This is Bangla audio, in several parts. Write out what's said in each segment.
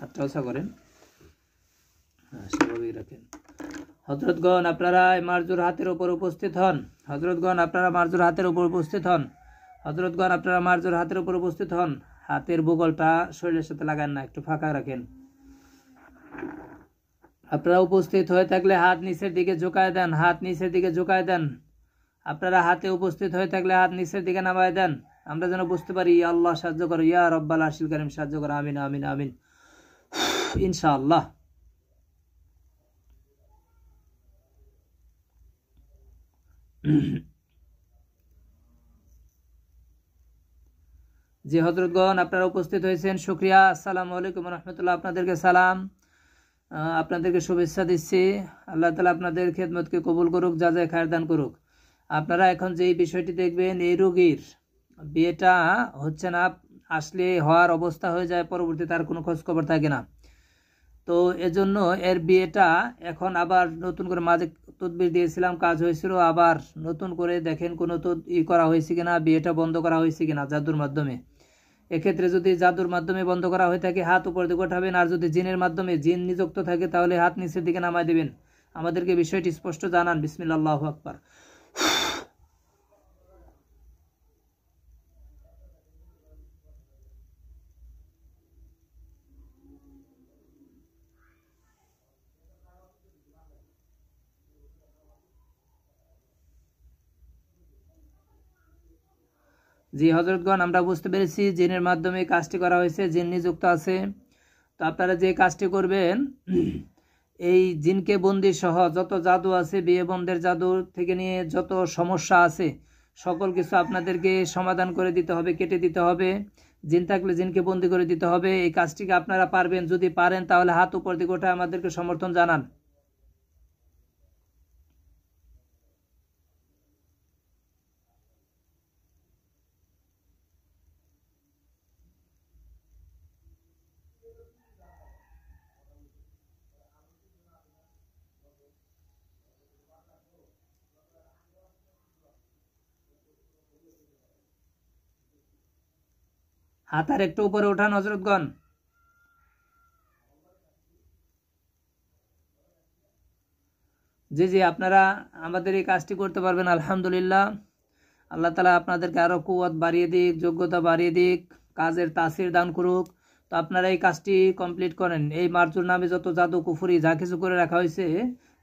হাতটা উঁচা করেন, হ্যাঁ স্বাভাবিক রাখেন। হযরতগণ আপনারা মারজুর হাতের উপর উপস্থিত হন। হযরতগণ আপনারা মারজুর হাতের উপর উপস্থিত হন। হযরতগণ আপনারা মারজুর হাতের উপর উপস্থিত হন। হাতের বুগলটা শরীরের সাথে লাগান না, একটু ফাঁকা রাখেন। আপনারা উপস্থিত হয়ে থাকলে হাত নিচের দিকে ঝুঁকায় দেন, হাত নিচের দিকে ঝুঁকায় দেন। আপনারা হাতে উপস্থিত হয়ে থাকলে হাত নিচের দিকে নামায় দেন, আমরা যেন বুঝতে পারি। ইয়া আল্লাহ সাহায্য করো, ইয়া রব্বাল আরশিল কারীম সাহায্য করো, আমিন আমিন আমিন ইনশাআল্লাহ। জি হযরতগণ আপনারা উপস্থিত হয়েছেন, শুকরিয়া। আসসালামু আলাইকুম রহমতুল্লাহ, আপনাদেরকে সালাম, আপনাদেরকে শুভেচ্ছা দিচ্ছি। আল্লাহ তাআলা আপনাদের খেদমতকে কবুল করুক, জাযায়ে খায়ের দান করুক। আপনারা এখন যেই বিষয়টি দেখবেন, এই রোগীর বিয়েটা হচ্ছে না, আসলে হওয়ার অবস্থা হয়ে যায়, পরবর্তী তার কোনো খোঁজ খবর থাকে না। তো এজন্য এর বিয়েটা এখন আবার নতুন করে, মাঝে তদবির দিয়েছিলাম, কাজ হয়েছিল, আবার নতুন করে দেখেন কোনো করা হয়েছে কিনা, বিয়েটা বন্ধ করা হয়েছে কিনা জাদুর মাধ্যমে। এক্ষেত্রে যদি জাদুর মাধ্যমে বন্ধ করা হয়ে থাকে, হাত উপর দিকে উঠাবেন, আর যদি জিনের মাধ্যমে, জিন নিযুক্ত থাকে, তাহলে হাত নিচের দিকে নামায় দেবেন। আমাদেরকে বিষয়টি স্পষ্ট জানান। বিসমিল্লাহ, আল্লাহু আকবার। জি হযরতগণ আমরা বুঝতে পেরেছি, জিনের মাধ্যমে কাজটি করা হয়েছে, জিন নিযুক্ত আছে। তো আপনারা যে কাজটি করবেন, এই জিনকে বন্দি সহ যত জাদু আছে, বিয়ে বন্ধের জাদু থেকে নিয়ে যত সমস্যা আছে, সকল কিছু আপনাদেরকে সমাধান করে দিতে হবে, কেটে দিতে হবে। জিন থাকলে জিনকে বন্দি করে দিতে হবে। এই কাজটিকে আপনারা পারবেন, যদি পারেন তাহলে হাত উপর দিকে ওঠে আমাদেরকে সমর্থন জানান। হাত আর একটু উপরে ওঠান হযরতগণ। জি জি আপনারা আমাদের এই কাজটি করতে পারবেন আলহামদুলিল্লাহ। আল্লাহ তাআলা আপনাদেরকে আরো কুওয়াত বাড়িয়ে দিক, যোগ্যতা বাড়িয়ে দিক, কাজের তাসির দান করুক। তো আপনারা এই কাজটি কমপ্লিট করেন। এই মারজুর নামে যত জাদু কুফরি যা কিছু করে রাখা হয়েছে,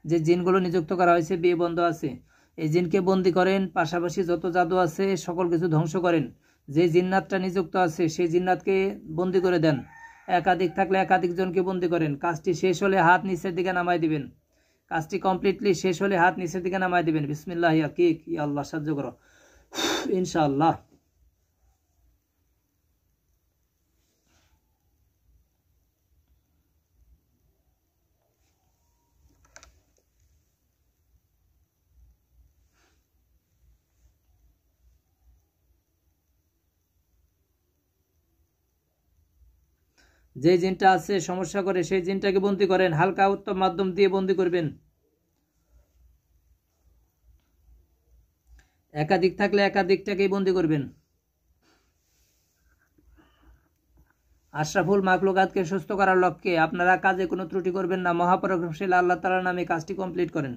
যে জিনগুলো নিযুক্ত করা হয়েছে, বিয়ে বন্ধ আছে, এই জিনকে বন্দি করেন। পাশাপাশি যত জাদু আছে সকল কিছু ধ্বংস করেন। যে জিন্নাতটা নিযুক্ত আছে সেই জিন্নাতকে বন্দি করে দেন। একাধিক থাকলে একাধিক জনকে বন্দি করেন। কাজটি শেষ হলে হাত নিচের দিকে নামাই দিবেন। কাজটি কমপ্লিটলি শেষ হলে হাত নিচের দিকে নামাই দিবেন। বিসমিল্লাহ, ইয়া আল্লাহ সাহায্য করো ইনশাআল্লাহ। যে জিনটা আছে সমস্যা করে, সেই জিনটাকে বন্দি করেন। হালকা উত্তম মাধ্যম দিয়ে বন্দি করবেন। একাধিক থাকলে একাধিকটাকেই বন্দি করবেন। আশরাফুল মাখলুকাতকে সুস্থ করার লক্ষ্যে আপনারা কাজে কোনো ত্রুটি করবেন না। মহাপরাক্রমশালী আল্লাহ তাআলার নামে কাজটি কমপ্লিট করেন।